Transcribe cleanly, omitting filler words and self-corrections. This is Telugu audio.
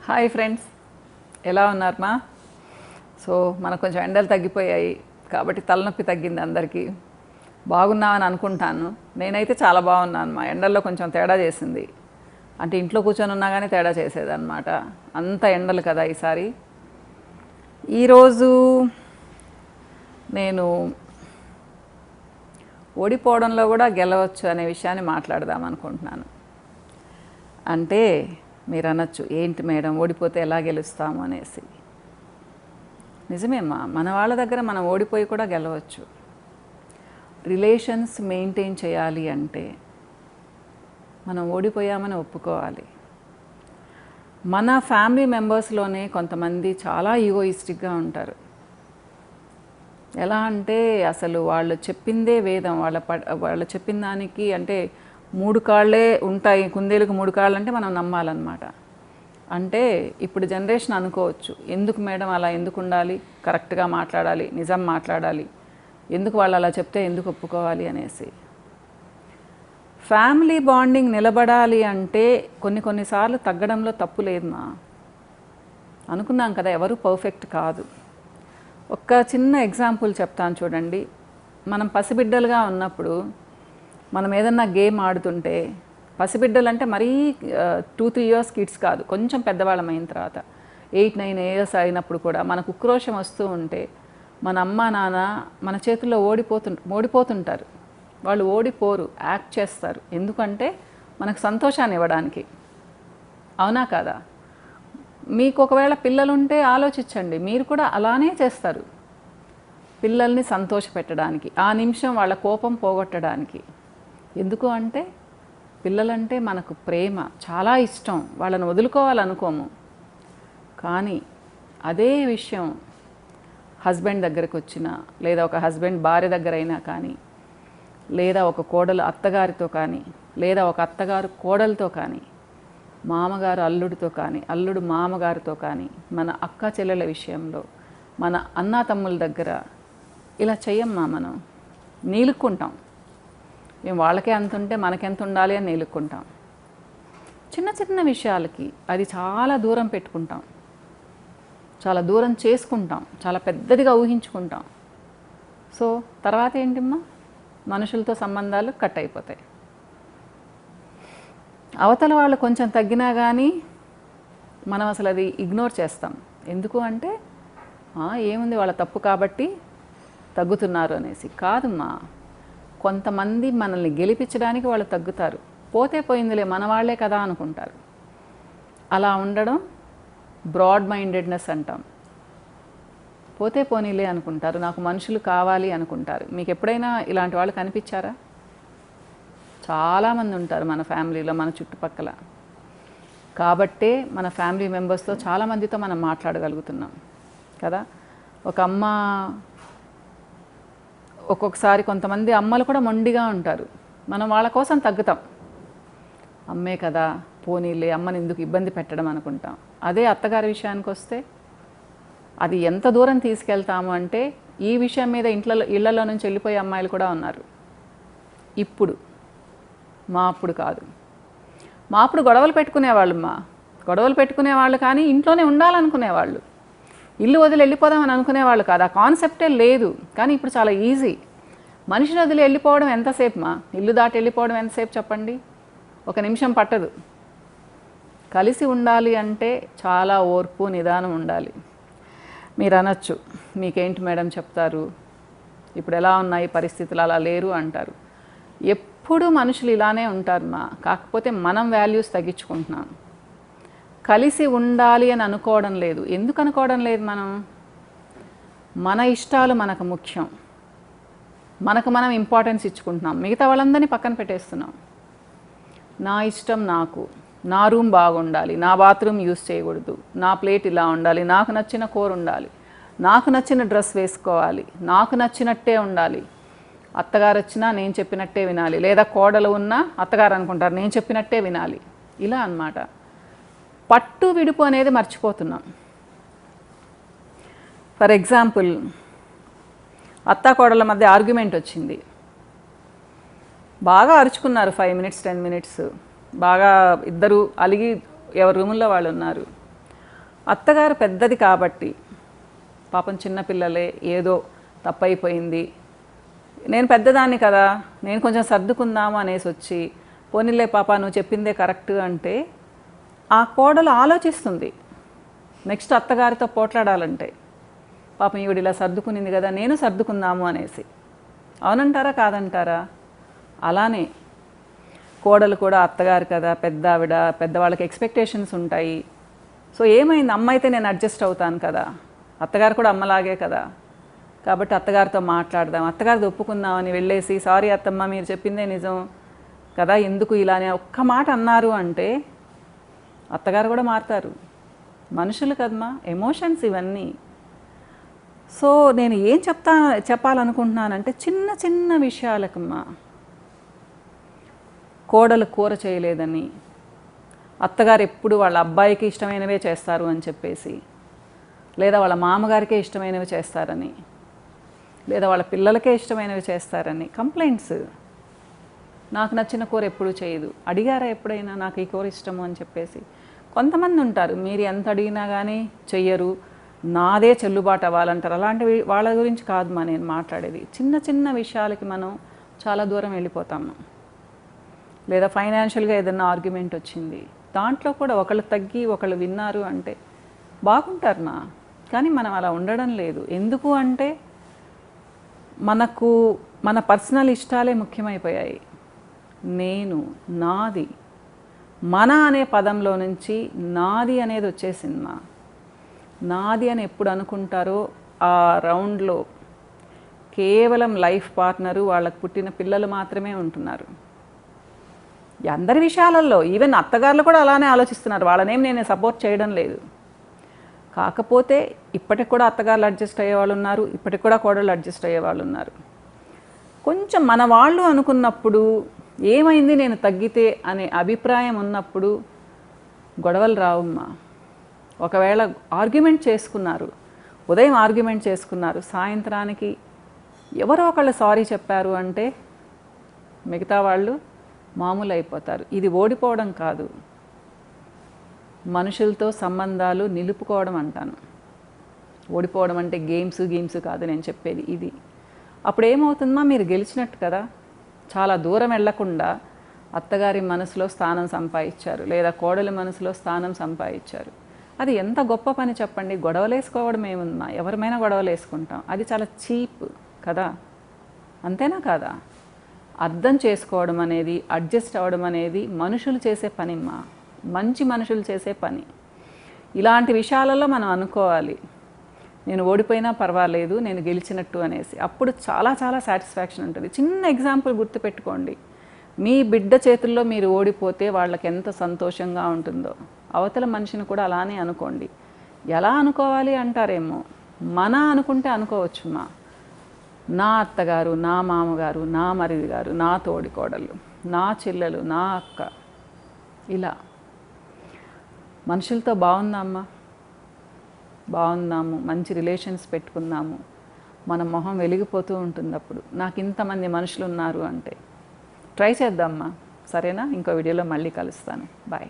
హాయ్ ఫ్రెండ్స్, ఎలా ఉన్నారు మా? సో మనకు కొంచెం ఎండలు తగ్గిపోయాయి కాబట్టి తలనొప్పి తగ్గింది అందరికీ. బాగున్నామని అనుకుంటాను. నేనైతే చాలా బాగున్నాను. మా ఎండల్లో కొంచెం తేడా చేసింది. అంటే ఇంట్లో కూర్చొని ఉన్నా కానీ తేడా చేసేదన్నమాట. అంత ఎండలు కదా ఈసారి. ఈరోజు నేను ఓడిపోవడంలో కూడా గెలవచ్చు అనే విషయాన్ని మాట్లాడదాం అనుకుంటున్నాను. అంటే మీరు అనొచ్చు, ఏంటి మేడం ఓడిపోతే ఎలా గెలుస్తాము అనేసి. నిజమేమ్మా, మన వాళ్ళ దగ్గర మనం ఓడిపోయి కూడా గెలవచ్చు. రిలేషన్స్ మెయింటైన్ చేయాలి అంటే మనం ఓడిపోయామని ఒప్పుకోవాలి. మన ఫ్యామిలీ మెంబర్స్లోనే కొంతమంది చాలా ఈగోయిస్టిక్గా ఉంటారు. ఎలా అంటే అసలు వాళ్ళు చెప్పిందే వేదం. వాళ్ళు చెప్పిన దానికి అంటే 3 కాళ్ళే ఉంటాయి, కుందేలుకు 3 కాళ్ళు అంటే మనం నమ్మాలన్నమాట. అంటే ఇప్పుడు జనరేషన్ అనుకోవచ్చు, ఎందుకు మేడం అలా ఎందుకు ఉండాలి, కరెక్ట్గా మాట్లాడాలి, నిజం మాట్లాడాలి, ఎందుకు వాళ్ళు అలా చెప్తే ఎందుకు ఒప్పుకోవాలి అనేసి. ఫ్యామిలీ బాండింగ్ నిలబడాలి అంటే కొన్నిసార్లు తగ్గడంలో తప్పు లేదమ్మా. అనుకున్నాం కదా, ఎవరు పర్ఫెక్ట్ కాదు. ఒక చిన్న ఎగ్జాంపుల్ చెప్తాను చూడండి. మనం పసిబిడ్డలుగా ఉన్నప్పుడు మనం ఏదన్నా గేమ్ ఆడుతుంటే, పసిబిడ్డలు అంటే మరీ 2-3 ఇయర్స్ కిడ్స్ కాదు, కొంచెం పెద్దవాళ్ళం అయిన తర్వాత 8-9 ఇయర్స్ అయినప్పుడు కూడా మనకు ఉక్రోషం వస్తూ ఉంటే మన అమ్మ నాన్న మన చేతుల్లో ఓడిపోతుంటారు. వాళ్ళు ఓడిపోరు, యాక్ట్ చేస్తారు. ఎందుకంటే మనకు సంతోషాన్ని ఇవ్వడానికి. అవునా కాదా? మీకు ఒకవేళ పిల్లలుంటే ఆలోచించండి, మీరు కూడా అలానే చేస్తారు. పిల్లల్ని సంతోషపెట్టడానికి, ఆ నిమిషం వాళ్ళ కోపం పోగొట్టడానికి. ఎందుకు అంటే పిల్లలంటే మనకు ప్రేమ, చాలా ఇష్టం, వాళ్ళని వదులుకోవాలనుకోము. కానీ అదే విషయం హస్బెండ్ దగ్గరకు వచ్చినా, లేదా ఒక హస్బెండ్ భార్య దగ్గర అయినా కానీ, లేదా ఒక కోడలు అత్తగారితో కానీ, లేదా ఒక అత్తగారు కోడలతో కానీ, మామగారు అల్లుడితో కానీ, అల్లుడు మామగారితో కానీ, మన అక్క చెల్లెల విషయంలో, మన అన్నా తమ్ముల దగ్గర ఇలా చెయ్యమ్మా. మనం నీలుక్కుంటాం. మేము వాళ్ళకే అంత ఉంటే మనకెంత ఉండాలి అని నీలుక్కుంటాం. చిన్న చిన్న విషయాలకి అది చాలా దూరం పెట్టుకుంటాం, చాలా దూరం చేసుకుంటాం, చాలా పెద్దదిగా ఊహించుకుంటాం. సో తర్వాత ఏంటిమ్మా, మనుషులతో సంబంధాలు కట్ అయిపోతాయి. అవతల వాళ్ళు కొంచెం తగ్గినా కానీ మనం అసలు అది ఇగ్నోర్ చేస్తాం. ఎందుకు అంటే ఏముంది వాళ్ళ తప్పు కాబట్టి తగ్గుతున్నారు అనేసి. కాదమ్మా, కొంతమంది మనల్ని గెలిపించడానికి వాళ్ళు తగ్గుతారు. పోతే పోయిందిలే, మన వాళ్ళే కదా అనుకుంటారు. అలా ఉండడం బ్రాడ్ మైండెడ్నెస్ అంటాం. పోతే పోనీలే అనుకుంటారు, నాకు మనుషులు కావాలి అనుకుంటారు. మీకు ఎప్పుడైనా ఇలాంటి వాళ్ళు కనిపించారా? చాలామంది ఉంటారు మన ఫ్యామిలీలో, మన చుట్టుపక్కల. కాబట్టే మన ఫ్యామిలీ మెంబర్స్తో చాలామందితో మనం మాట్లాడగలుగుతున్నాం కదా. ఒక అమ్మ, ఒక్కొక్కసారి కొంతమంది అమ్మలు కూడా మొండిగా ఉంటారు. మనం వాళ్ళ కోసం తగ్గుతాం. అమ్మే కదా, పోనీలే, అమ్మని ఎందుకు ఇబ్బంది పెట్టడం అనుకుంటాం. అదే అత్తగారి విషయానికి వస్తే అది ఎంత దూరం తీసుకెళ్తాము అంటే, ఈ విషయం మీద ఇళ్లలో నుంచి వెళ్ళిపోయే అమ్మాయిలు కూడా ఉన్నారు ఇప్పుడు. మా అప్పుడు కాదు. మా అప్పుడు గొడవలు పెట్టుకునేవాళ్ళు కానీ ఇంట్లోనే ఉండాలనుకునేవాళ్ళు. ఇల్లు వదిలి వెళ్ళిపోదామని అనుకునేవాళ్ళు కాదు. ఆ కాన్సెప్టే లేదు. కానీ ఇప్పుడు చాలా ఈజీ. మనిషిని వదిలి వెళ్ళిపోవడం ఎంతసేపు మా? ఇల్లు దాటి వెళ్ళిపోవడం ఎంతసేపు చెప్పండి? 1 నిమిషం పట్టదు. కలిసి ఉండాలి అంటే చాలా ఓర్పు, నిదానం ఉండాలి. మీరు అనొచ్చు, మీకేంటి మేడం చెప్తారు, ఇప్పుడు ఎలా ఉన్నాయి పరిస్థితులు, అలా లేరు అంటారు. ఎప్పుడు మనుషులు ఇలానే ఉంటారు మా. కాకపోతే మనం వాల్యూస్ తగ్గించుకుంటున్నాం. కలిసి ఉండాలి అని అనుకోవడం లేదు. ఎందుకు అనుకోవడం లేదు? మన ఇష్టాలు మనకు ముఖ్యం. మనకు మనం ఇంపార్టెన్స్ ఇచ్చుకుంటున్నాం. మిగతా వాళ్ళందరినీ పక్కన పెట్టేస్తున్నాం. నా ఇష్టం నాకు, నా రూమ్ బాగుండాలి, నా బాత్రూమ్ యూజ్ చేయకూడదు, నా ప్లేట్ ఇలా ఉండాలి, నాకు నచ్చిన కూర ఉండాలి, నాకు నచ్చిన డ్రెస్ వేసుకోవాలి, నాకు నచ్చినట్టే ఉండాలి, అత్తగారు వచ్చినా నేను చెప్పినట్టే వినాలి, లేదా కోడలు ఉన్నా అత్తగారు అనుకుంటారు నేను చెప్పినట్టే వినాలి. ఇలా అన్నమాట. పట్టు విడుపు అనేది మర్చిపోతున్నాం. ఫర్ ఎగ్జాంపుల్, అత్తా కోడళ్ళ మధ్య ఆర్గ్యుమెంట్ వచ్చింది. బాగా అరుచుకున్నారు 5 minutes 10 minutes. బాగా ఇద్దరు అలిగి ఎవరి రూముల్లో వాళ్ళు ఉన్నారు. అత్తగారు పెద్దది కాబట్టి పాపం చిన్నపిల్లలే ఏదో తప్పైపోయింది, నేను పెద్దదాన్ని కదా, నేను కొంచెం సర్దుకుందాము అనేసి వచ్చి పోనీలే పాప నువ్వు చెప్పిందే కరెక్ట్ అంటే ఆ కోడలు ఆలోచిస్తుంది నెక్స్ట్ అత్తగారితో పోట్లాడాలంటే. పాపం ఈవిడ ఇలా సర్దుకునింది కదా, నేను సర్దుకుందాము అనేసి. అవునంటారా కాదంటారా? అలానే కోడలు కూడా అత్తగారు కదా, పెద్ద ఆవిడ, పెద్దవాళ్ళకి ఎక్స్పెక్టేషన్స్ ఉంటాయి. సో ఏమైంది, అమ్మ అయితే నేను అడ్జస్ట్ అవుతాను కదా, అత్తగారు కూడా అమ్మలాగే కదా, కాబట్టి అత్తగారితో మాట్లాడదాం, అత్తగారితో ఒప్పుకుందామని వెళ్ళేసి సారీ అత్తమ్మ మీరు చెప్పిందే నిజం కదా, ఎందుకు ఇలానే ఒక్క మాట అన్నారు అంటే అత్తగారు కూడా మారుతారు. మనుషులు కదమ్మా, ఎమోషన్స్ ఇవన్నీ. సో నేను ఏం చెప్పాలనుకుంటున్నానంటే చిన్న చిన్న విషయాలకమ్మా, కోడలు కూర చేయలేదని, అత్తగారు ఎప్పుడు వాళ్ళ అబ్బాయికి ఇష్టమైనవే చేస్తారు అని చెప్పేసి, లేదా వాళ్ళ మామగారికే ఇష్టమైనవి చేస్తారని, లేదా వాళ్ళ పిల్లలకే ఇష్టమైనవి చేస్తారని కంప్లైంట్స్. నాకు నచ్చిన కూర ఎప్పుడు చేయదు, అడిగారా ఎప్పుడైనా నాకు ఈ కూర ఇష్టము అని చెప్పేసి? కొంతమంది ఉంటారు మీరు ఎంత అడిగినా కానీ చెయ్యరు, నాదే చెల్లుబాటు అవ్వాలంటారు. అలాంటివి వాళ్ళ గురించి కాదు మా నేను మాట్లాడేది. చిన్న చిన్న విషయాలకి మనం చాలా దూరం వెళ్ళిపోతాము. లేదా ఫైనాన్షియల్గా ఏదైనా ఆర్గ్యుమెంట్ వచ్చింది, దాంట్లో కూడా ఒకళ్ళు తగ్గి ఒకళ్ళు విన్నారు అంటే బాగుంటారు నా. కానీ మనం అలా ఉండడం లేదు. ఎందుకు అంటే మనకు మన పర్సనల్ ఇష్టాలే ముఖ్యమైపోయాయి. నేను, నాది, మన అనే పదంలో నుంచి నాది అనేది వచ్చేసింది. నాది అని ఎప్పుడు అనుకుంటారో ఆ రౌండ్లో కేవలం లైఫ్ పార్ట్నరు, వాళ్ళకు పుట్టిన పిల్లలు మాత్రమే ఉంటున్నారు. అందరి విషయాలలో ఈవెన్ అత్తగారులు కూడా అలానే ఆలోచిస్తున్నారు. వాళ్ళనేం నేను సపోర్ట్ చేయడం లేదు. కాకపోతే ఇప్పటికి కూడా అత్తగారులు అడ్జస్ట్ అయ్యేవాళ్ళు ఉన్నారు, ఇప్పటికి కూడా కోడళ్ళు అడ్జస్ట్ అయ్యేవాళ్ళు ఉన్నారు. కొంచెం మన వాళ్ళు అనుకున్నప్పుడు ఏమైంది నేను తగ్గితే అనే అభిప్రాయం ఉన్నప్పుడు గొడవలు రావమ్మా. ఒకవేళ ఆర్గ్యుమెంట్ చేసుకున్నారు, ఉదయం ఆర్గ్యుమెంట్ చేసుకున్నారు, సాయంత్రానికి ఎవరో ఒకళ్ళు సారీ చెప్పారు అంటే మిగతా వాళ్ళు మామూలు అయిపోతారు. ఇది ఓడిపోవడం కాదు, మనుషులతో సంబంధాలు నిలుపుకోవడం అంటాను. ఓడిపోవడం అంటే గేమ్స్ కాదు నేను చెప్పేది ఇది. అప్పుడు ఏమవుతుందమ్మా, మీరు గెలిచినట్టు కదా. చాలా దూరం వెళ్లకుండా అత్తగారి మనసులో స్థానం సంపాదించారు, లేదా కోడలి మనసులో స్థానం సంపాదించారు. అది ఎంత గొప్ప పని చెప్పండి. గొడవలేసుకోవడం ఏముందా, ఎవరిమైనా గొడవలు వేసుకుంటాం, అది చాలా చీప్ కదా, అంతేనా కాదా? అర్థం చేసుకోవడం అనేది, అడ్జస్ట్ అవ్వడం అనేది మనుషులు చేసే పనిమ్మా, మంచి మనుషులు చేసే పని. ఇలాంటి విషయాలలో మనం అనుకోవాలి, నేను ఓడిపోయినా పర్వాలేదు నేను గెలిచినట్టు అనేసి. అప్పుడు చాలా చాలా సాటిస్ఫాక్షన్ ఉంటుంది. చిన్న ఎగ్జాంపుల్ గుర్తుపెట్టుకోండి, మీ బిడ్డ చేతుల్లో మీరు ఓడిపోతే వాళ్ళకి ఎంత సంతోషంగా ఉంటుందో, అవతల మనిషిని కూడా అలానే అనుకోండి. ఎలా అనుకోవాలి అంటారేమో, మన అనుకుంటే అనుకోవచ్చుమా. నా అత్తగారు, నా మామగారు, నా మరిది గారు, నా తోడి కోడళ్ళు, నా చెల్లెలు, నా అక్క, ఇలా మనుషులతో బాగుందమ్మా, బాగుందాము, మంచి రిలేషన్స్ పెట్టుకుందాము, మన మొహం వెలిగిపోతూ ఉంటుంది. అప్పుడు నాకు ఇంతమంది మనుషులు ఉన్నారు అంటే ట్రై చేద్దామ్మా. సరేనా? ఇంకో వీడియోలో మళ్ళీ కలుస్తాను. బాయ్.